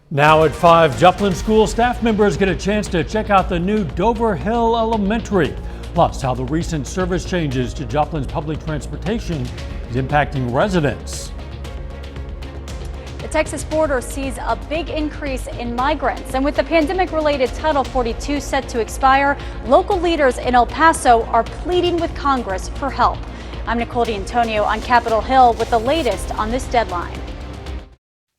Now at 5, Joplin School staff members get a chance to check out the new Dover Hill Elementary. Plus, how the recent service changes to Joplin's public transportation is impacting residents. The Texas border sees a big increase in migrants, and with the pandemic-related Title 42 set to expire, local leaders in El Paso are pleading with Congress for help. I'm Nicole D'Antonio on Capitol Hill with the latest on this deadline.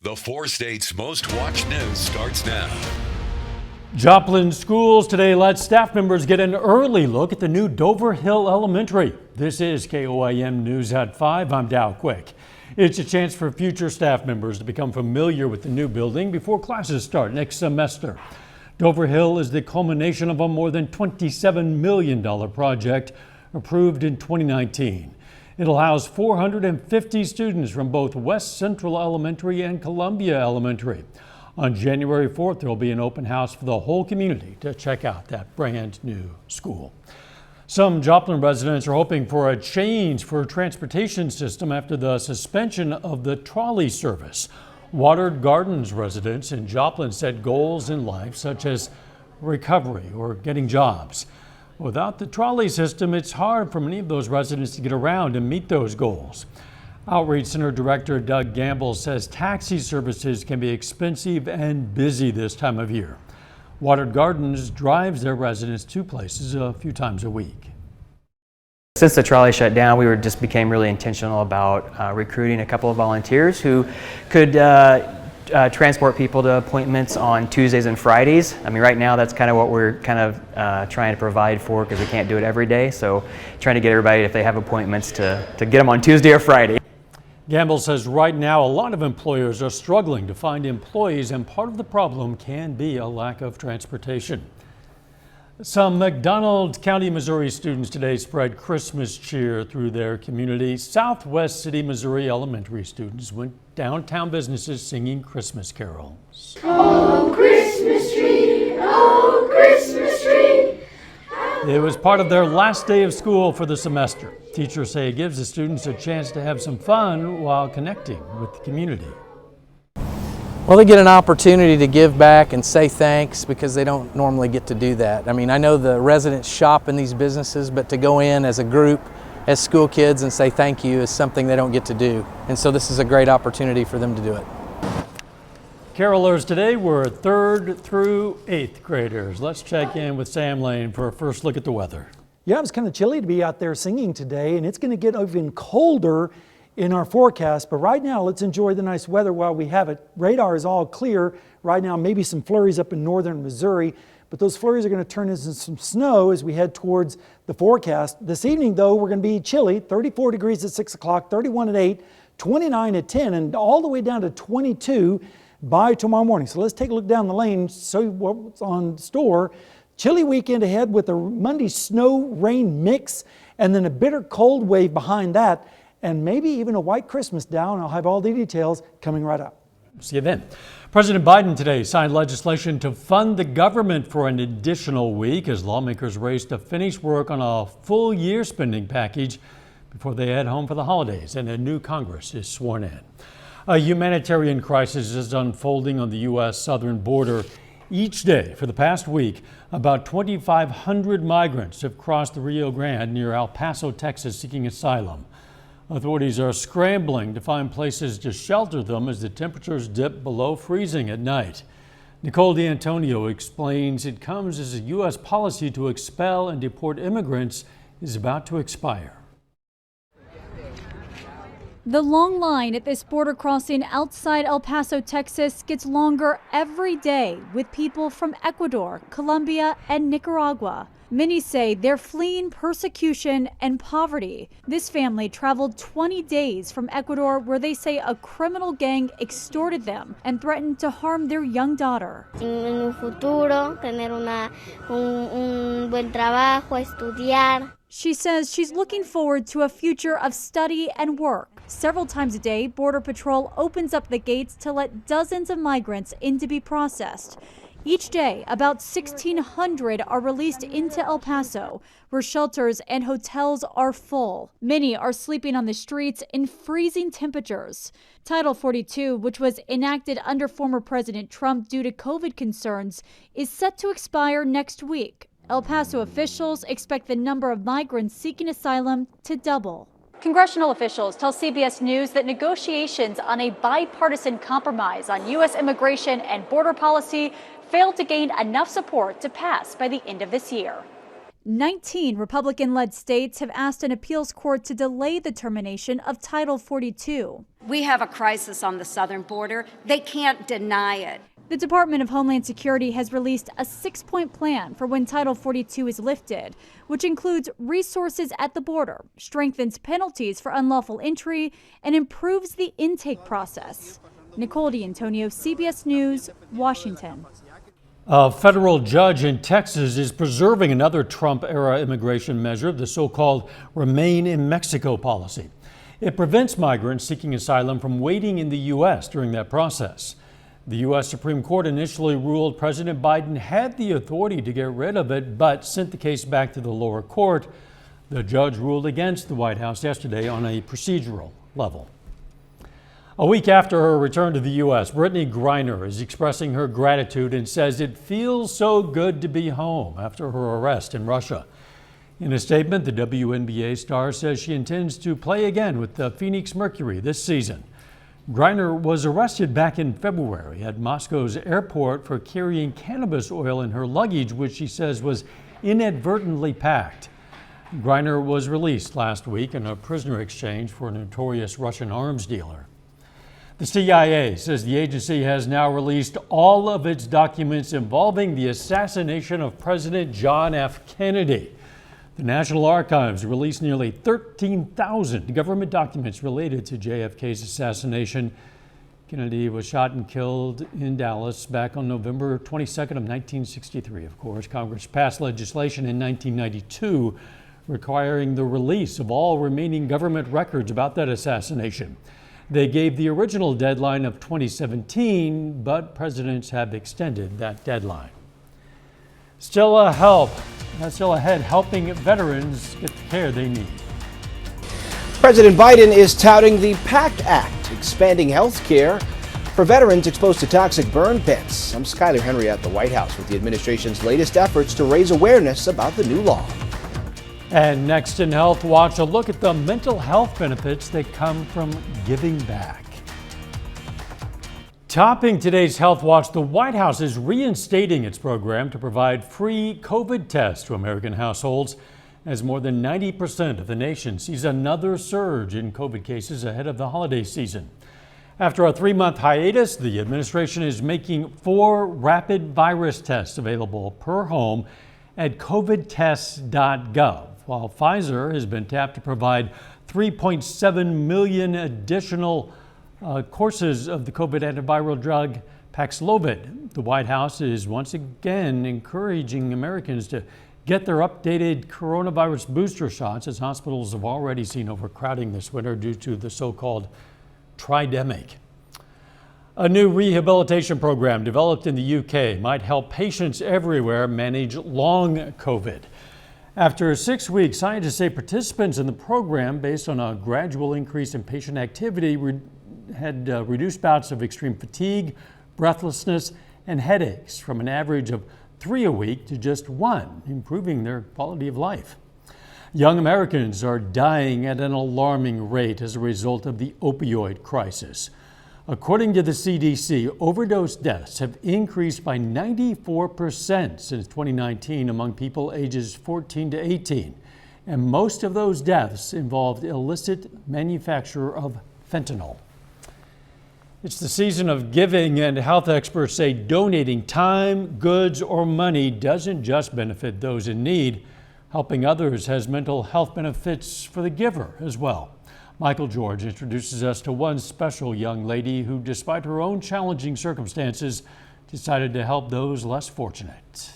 The 4 states' most watched news starts now. Joplin schools today let staff members get an early look at the new Dover Hill Elementary. This is KOAM News at 5. I'm Dow Quick. It's a chance for future staff members to become familiar with the new building before classes start next semester. Dover Hill is the culmination of a more than $27 million project approved in 2019. It'll house 450 students from both West Central Elementary and Columbia Elementary. On January 4th, there will be an open house for the whole community to check out that brand new school. Some Joplin residents are hoping for a change for transportation system after the suspension of the trolley service. Watered Gardens residents in Joplin set goals in life such as recovery or getting jobs. Without the trolley system, it's hard for many of those residents to get around and meet those goals. Outreach Center Director Doug Gamble says taxi services can be expensive and busy this time of year. Watered Gardens drives their residents to places a few times a week. Since the trolley shut down, we just became really intentional about recruiting a couple of volunteers who could transport people to appointments on Tuesdays and Fridays. I mean, right now that's kind of what we're kind of trying to provide for, because we can't do it every day. So trying to get everybody, if they have appointments, to get them on Tuesday or Friday. Gamble says right now a lot of employers are struggling to find employees, and part of the problem can be a lack of transportation. Some McDonald County, Missouri students today spread Christmas cheer through their community. Southwest City, Missouri elementary students went downtown businesses singing Christmas carols. Oh, Christmas tree, oh, Christmas tree. It was part of their last day of school for the semester. Teachers say it gives the students a chance to have some fun while connecting with the community. Well, they get an opportunity to give back and say thanks, because they don't normally get to do that. I mean, I know the residents shop in these businesses, but to go in as a group, as school kids, and say thank you is something they don't get to do. And so this is a great opportunity for them to do it. Carolers today were 3rd through 8th graders. Let's check in with Sam Lane for a first look at the weather. Yeah, it was kind of chilly to be out there singing today, and it's going to get even colder in our forecast. But right now, let's enjoy the nice weather while we have it. Radar is all clear right now, maybe some flurries up in northern Missouri, but those flurries are going to turn into some snow as we head towards the forecast. This evening, though, we're going to be chilly, 34 degrees at 6 o'clock, 31 at 8, 29 at 10, and all the way down to 22 by tomorrow morning. So let's take a look down the lane, show you what's on store. Chilly weekend ahead with a Monday snow rain mix, and then a bitter cold wave behind that, and maybe even a white Christmas down. I'll have all the details coming right up. See you then. President Biden today signed legislation to fund the government for an additional week as lawmakers race to finish work on a full year spending package before they head home for the holidays and a new Congress is sworn in. A humanitarian crisis is unfolding on the U.S. southern border. Each day for the past week, about 2,500 migrants have crossed the Rio Grande near El Paso, Texas, seeking asylum. Authorities are scrambling to find places to shelter them as the temperatures dip below freezing at night. Nicole D'Antonio explains it comes as a U.S. policy to expel and deport immigrants is about to expire. The long line at this border crossing outside El Paso, Texas gets longer every day with people from Ecuador, Colombia, and Nicaragua. Many say they're fleeing persecution and poverty. This family traveled 20 days from Ecuador, where they say a criminal gang extorted them and threatened to harm their young daughter. En un futuro, tener un buen trabajo, estudiar. She says she's looking forward to a future of study and work. Several times a day, Border Patrol opens up the gates to let dozens of migrants in to be processed. Each day, about 1,600 are released into El Paso, where shelters and hotels are full. Many are sleeping on the streets in freezing temperatures. Title 42, which was enacted under former President Trump due to COVID concerns, is set to expire next week. El Paso officials expect the number of migrants seeking asylum to double. Congressional officials tell CBS News that negotiations on a bipartisan compromise on U.S. immigration and border policy failed to gain enough support to pass by the end of this year. 19 Republican-led states have asked an appeals court to delay the termination of Title 42. We have a crisis on the southern border. They can't deny it. The Department of Homeland Security has released a 6-point plan for when Title 42 is lifted, which includes resources at the border, strengthens penalties for unlawful entry, and improves the intake process. Nicole D'Antonio, CBS News, Washington. A federal judge in Texas is preserving another Trump-era immigration measure, the so-called Remain in Mexico policy. It prevents migrants seeking asylum from waiting in the U.S. during that process. The U.S. Supreme Court initially ruled President Biden had the authority to get rid of it, but sent the case back to the lower court. The judge ruled against the White House yesterday on a procedural level. A week after her return to the U.S., Brittany Griner is expressing her gratitude and says it feels so good to be home after her arrest in Russia. In a statement, the WNBA star says she intends to play again with the Phoenix Mercury this season. Griner was arrested back in February at Moscow's airport for carrying cannabis oil in her luggage, which she says was inadvertently packed. Griner was released last week in a prisoner exchange for a notorious Russian arms dealer. The CIA says the agency has now released all of its documents involving the assassination of President John F. Kennedy. The National Archives released nearly 13,000 government documents related to JFK's assassination. Kennedy was shot and killed in Dallas back on November 22nd of 1963. Of course, Congress passed legislation in 1992 requiring the release of all remaining government records about that assassination. They gave the original deadline of 2017, but presidents have extended that deadline. Still ahead, helping veterans get the care they need. President Biden is touting the PACT Act, expanding health care for veterans exposed to toxic burn pits. I'm Skyler Henry at the White House with the administration's latest efforts to raise awareness about the new law. And next in Health Watch, a look at the mental health benefits that come from giving back. Topping today's Health Watch, the White House is reinstating its program to provide free COVID tests to American households as more than 90% of the nation sees another surge in COVID cases ahead of the holiday season. After a 3-month hiatus, the administration is making 4 rapid virus tests available per home at covidtests.gov, while Pfizer has been tapped to provide 3.7 million additional courses of the COVID antiviral drug Paxlovid. The White House is once again encouraging Americans to get their updated coronavirus booster shots, as hospitals have already seen overcrowding this winter due to the so-called tridemic. A new rehabilitation program developed in the UK might help patients everywhere manage long COVID. After 6 weeks, scientists say participants in the program, based on a gradual increase in patient activity, had reduced bouts of extreme fatigue, breathlessness, and headaches from an average of 3 a week to just 1, improving their quality of life. Young Americans are dying at an alarming rate as a result of the opioid crisis. According to the CDC, overdose deaths have increased by 94% since 2019 among people ages 14 to 18, and most of those deaths involved illicit manufacture of fentanyl. It's the season of giving, and health experts say donating time, goods, or money doesn't just benefit those in need. Helping others has mental health benefits for the giver as well. Michael George introduces us to one special young lady who, despite her own challenging circumstances, decided to help those less fortunate.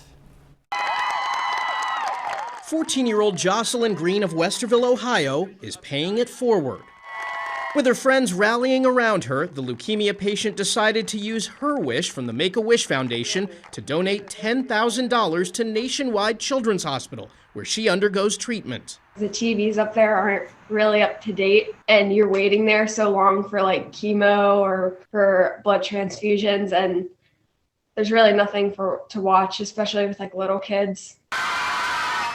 14-year-old Jocelyn Green of Westerville, Ohio, is paying it forward. With her friends rallying around her, the leukemia patient decided to use her wish from the Make-A-Wish Foundation to donate $10,000 to Nationwide Children's Hospital, where she undergoes treatment. The TVs up there aren't really up to date, and you're waiting there so long for like chemo or for blood transfusions, and there's really nothing to watch, especially with like little kids.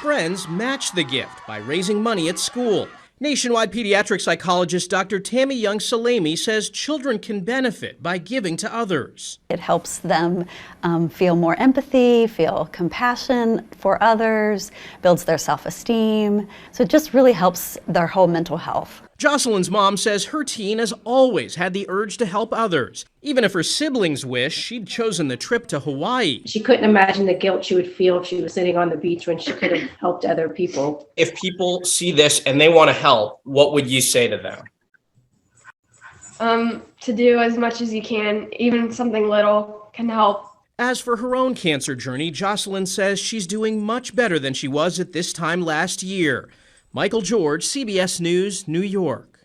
Friends matched the gift by raising money at school. Nationwide pediatric psychologist Dr. Tammy Young-Salami says children can benefit by giving to others. It helps them feel more empathy, feel compassion for others, builds their self-esteem. So it just really helps their whole mental health. Jocelyn's mom says her teen has always had the urge to help others. Even if her siblings wish, she'd chosen the trip to Hawaii. She couldn't imagine the guilt she would feel if she was sitting on the beach when she could have helped other people. If people see this and they want to help, what would you say to them? To do as much as you can, even something little can help. As for her own cancer journey, Jocelyn says she's doing much better than she was at this time last year. Michael George, CBS News, New York.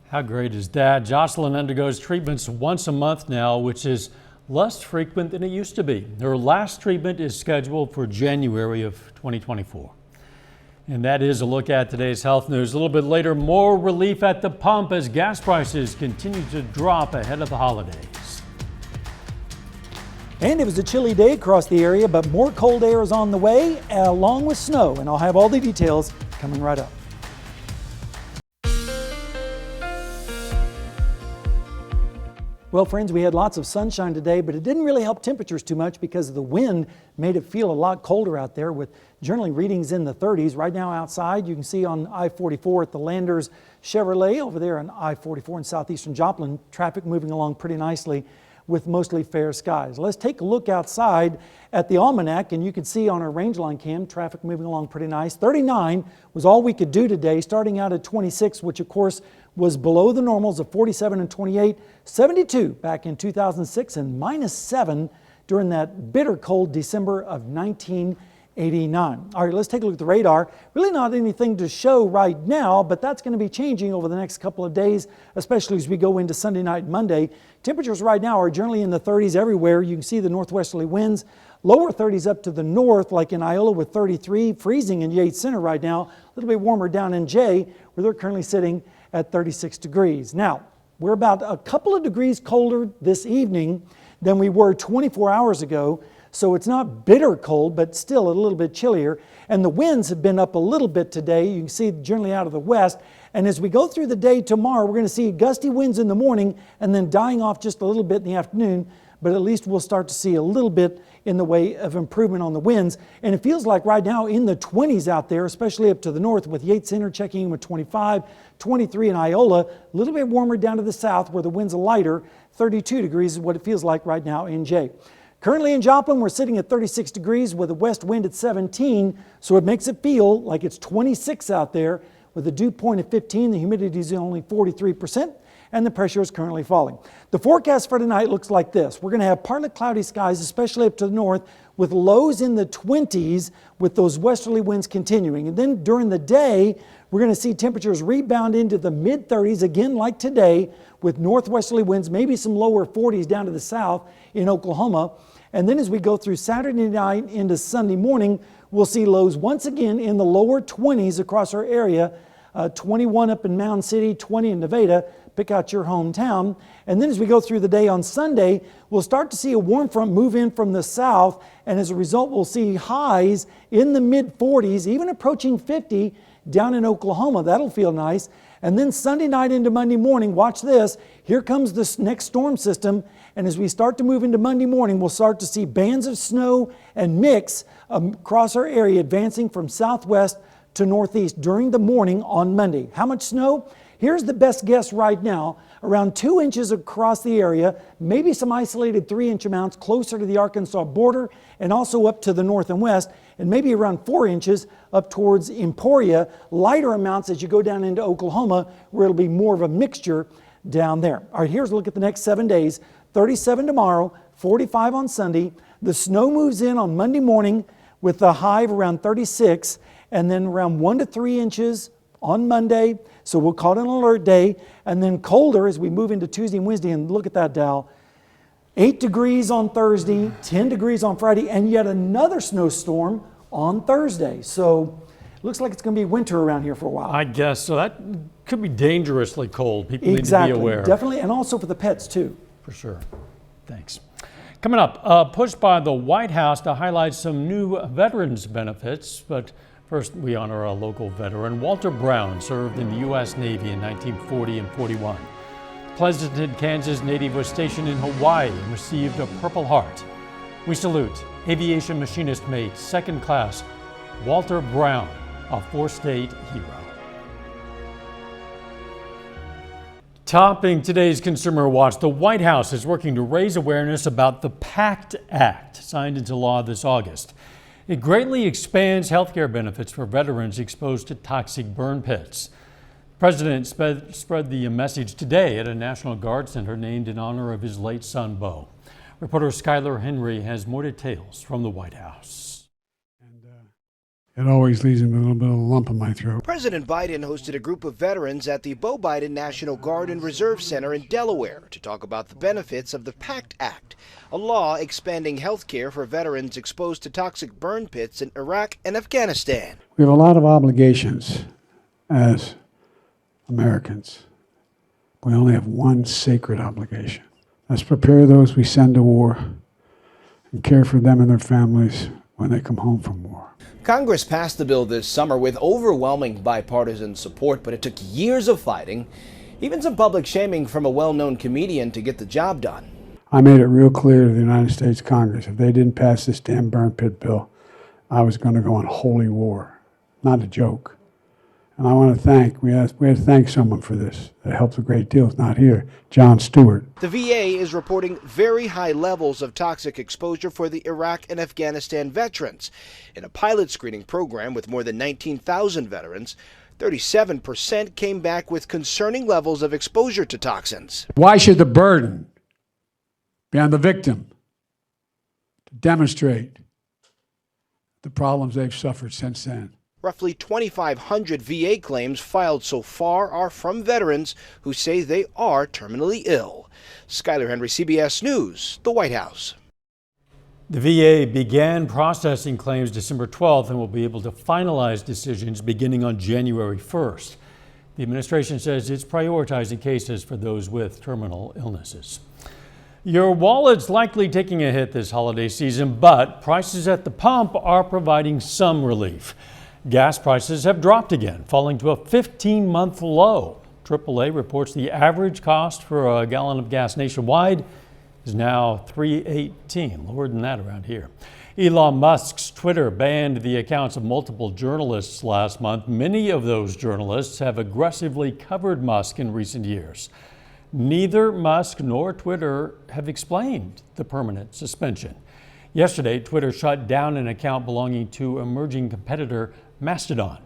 How great is that? Jocelyn undergoes treatments once a month now, which is less frequent than it used to be. Her last treatment is scheduled for January of 2024. And that is a look at today's health news. A little bit later, more relief at the pump as gas prices continue to drop ahead of the holidays. And it was a chilly day across the area, but more cold air is on the way, along with snow. And I'll have all the details coming right up. Well, friends, we had lots of sunshine today, but it didn't really help temperatures too much because the wind made it feel a lot colder out there with generally readings in the 30s. Right now outside, you can see on I-44 at the Landers Chevrolet over there on I-44 in southeastern Joplin, traffic moving along pretty nicely with mostly fair skies. Let's take a look outside at the almanac, and you can see on our range line cam, traffic moving along pretty nice. 39 was all we could do today, starting out at 26, which of course was below the normals of 47 and 28, 72 back in 2006, and -7 during that bitter cold December of 1989. All right, let's take a look at the radar. Really not anything to show right now, but that's going to be changing over the next couple of days, especially as we go into Sunday night and Monday. Temperatures right now are generally in the 30s everywhere. You can see the northwesterly winds, lower 30s up to the north, like in Iola with 33, freezing in Yates Center right now, a little bit warmer down in Jay, where they're currently sitting at 36 degrees. Now, we're about a couple of degrees colder this evening than we were 24 hours ago. So it's not bitter cold, but still a little bit chillier. And the winds have been up a little bit today. You can see generally out of the west. And as we go through the day tomorrow, we're going to see gusty winds in the morning and then dying off just a little bit in the afternoon. But at least we'll start to see a little bit in the way of improvement on the winds. And it feels like right now in the 20s out there, especially up to the north with Yates Center checking in with 25, 23 in Iola, a little bit warmer down to the south where the winds are lighter. 32 degrees is what it feels like right now in Jay. Currently in Joplin, we're sitting at 36 degrees with a west wind at 17, so it makes it feel like it's 26 out there with a dew point of 15. The humidity is only 43%, and the pressure is currently falling. The forecast for tonight looks like this. We're going to have partly cloudy skies, especially up to the north, with lows in the 20s with those westerly winds continuing. And then during the day, we're going to see temperatures rebound into the mid-30s, again like today, with northwesterly winds, maybe some lower 40s down to the south in Oklahoma. And then as we go through Saturday night into Sunday morning, we'll see lows once again in the lower 20s across our area, 21 up in Mound City, 20 in Nevada. Pick out your hometown. And then as we go through the day on Sunday, we'll start to see a warm front move in from the south. And as a result, we'll see highs in the mid-40s, even approaching 50 down in Oklahoma. That'll feel nice. And then Sunday night into Monday morning, watch this. Here comes this next storm system. And as we start to move into Monday morning, we'll start to see bands of snow and mix across our area advancing from southwest to northeast during the morning on Monday. How much snow? Here's the best guess right now, around 2 inches across the area, maybe some isolated 3-inch amounts closer to the Arkansas border and also up to the north and west, and maybe around 4 inches up towards Emporia, lighter amounts as you go down into Oklahoma, where it'll be more of a mixture down there. All right, here's a look at the next 7 days. 37 tomorrow, 45 on Sunday. The snow moves in on Monday morning with a high of around 36, and then around 1 to 3 inches on Monday, so we'll call it an alert day, and then colder as we move into Tuesday and Wednesday. And look at that, Dal. 8 degrees on Thursday, 10 degrees on Friday, and yet another snowstorm on Thursday. So it looks like it's going to be winter around here for a while. I guess so. That could be dangerously cold. People Exactly. need to be aware. Definitely, and also for the pets too. For sure. Thanks. Coming up, a push by the White House to highlight some new veterans benefits. But first, we honor a local veteran. Walter Brown served in the U.S. Navy in 1940 and 41. Pleasanton, Kansas native was stationed in Hawaii and received a Purple Heart. We salute aviation machinist mate, second class, Walter Brown, a four-state hero. Topping today's Consumer Watch, the White House is working to raise awareness about the PACT Act, signed into law this August. It greatly expands health care benefits for veterans exposed to toxic burn pits. The President spread the message today at a National Guard Center named in honor of his late son, Bo. Reporter Skylar Henry has more details from the White House. It always leaves me with a little bit of a lump in my throat. President Biden hosted a group of veterans at the Bo Biden National Guard and Reserve Center in Delaware to talk about the benefits of the PACT Act, a law expanding health care for veterans exposed to toxic burn pits in Iraq and Afghanistan. We have a lot of obligations as Americans. We only have one sacred obligation. Let's prepare those we send to war and care for them and their families when they come home from war. Congress passed the bill this summer with overwhelming bipartisan support, but it took years of fighting, even some public shaming from a well-known comedian to get the job done. I made it real clear to the United States Congress, if they didn't pass this damn burn pit bill, I was going to go on holy war. Not a joke. And I want to thank, we had to thank someone for this. That helps a great deal. It's not here. John Stewart. The VA is reporting very high levels of toxic exposure for the Iraq and Afghanistan veterans. In a pilot screening program with more than 19,000 veterans, 37% came back with concerning levels of exposure to toxins. Why should the burden be on the victim to demonstrate the problems they've suffered since then? Roughly 2,500 VA claims filed so far are from veterans who say they are terminally ill. Skylar Henry, CBS News, the White House. The VA began processing claims December 12th and will be able to finalize decisions beginning on January 1st. The administration says it's prioritizing cases for those with terminal illnesses. Your wallet's likely taking a hit this holiday season, but prices at the pump are providing some relief. Gas prices have dropped again, falling to a 15-month low. AAA reports the average cost for a gallon of gas nationwide is now $3.18, lower than that around here. Elon Musk's Twitter banned the accounts of multiple journalists last month. Many of those journalists have aggressively covered Musk in recent years. Neither Musk nor Twitter have explained the permanent suspension. Yesterday, Twitter shut down an account belonging to emerging competitor Mastodon.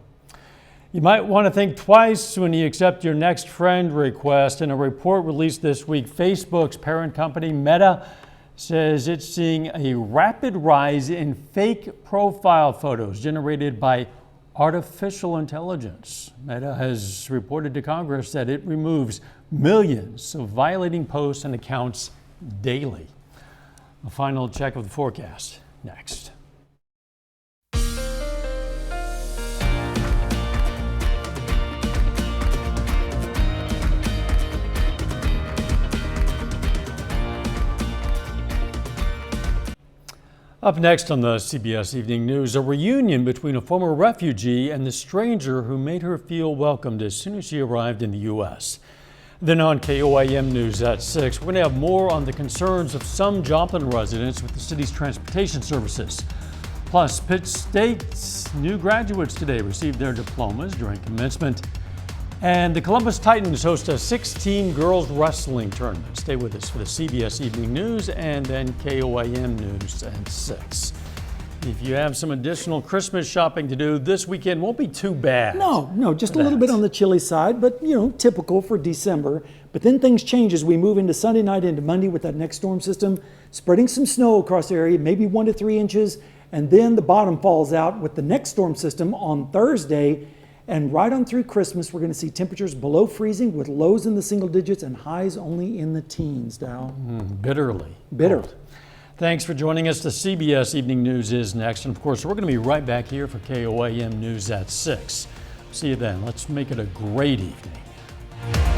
You might want to think twice when you accept your next friend request. In a report released this week, Facebook's parent company, Meta, says it's seeing a rapid rise in fake profile photos generated by artificial intelligence. Meta has reported to Congress that it removes millions of violating posts and accounts daily. A final check of the forecast next. Up next on the CBS Evening News, a reunion between a former refugee and the stranger who made her feel welcomed as soon as she arrived in the U.S. Then on KOAM News at 6, we're going to have more on the concerns of some Joplin residents with the city's transportation services. Plus, Pitt State's new graduates today received their diplomas during commencement. And the Columbus Titans host a 16 girls wrestling tournament. Stay with us for the CBS Evening News and then KOAM News at 6. If you have some additional Christmas shopping to do, this weekend won't be too bad. No, just a little bit on the chilly side, but typical for December. But then things change as we move into Sunday night into Monday with that next storm system, spreading some snow across the area, maybe 1 to 3 inches, and then the bottom falls out with the next storm system on Thursday. And right on through Christmas, we're going to see temperatures below freezing with lows in the single digits and highs only in the teens, Dow. Bitterly. Bitterly. Thanks for joining us. The CBS Evening News is next. And of course, we're going to be right back here for KOAM News at 6. See you then. Let's make it a great evening.